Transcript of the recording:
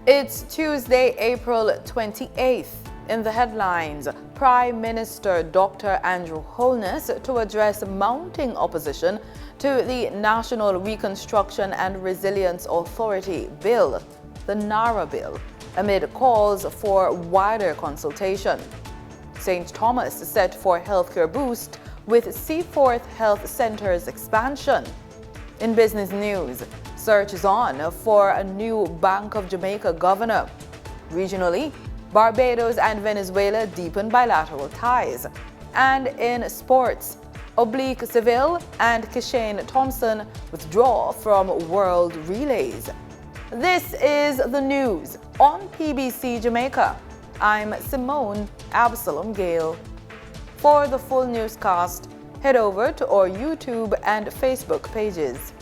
It's Tuesday, April 28th. In the headlines, Prime Minister Dr. Andrew Holness to address mounting opposition to the National Reconstruction and Resilience Authority Bill, the NARA Bill, amid calls for wider consultation. St. Thomas set for healthcare boost with Seaforth Health Center's expansion. In business news, search is on for a new Bank of Jamaica governor. Regionally, Barbados and Venezuela deepen bilateral ties. And in sports, Oblique Seville and Kishane Thompson withdraw from World Relays. This is the news on PBC Jamaica. I'm Simone Absalom Gale. For the full newscast, head over to our YouTube and Facebook pages.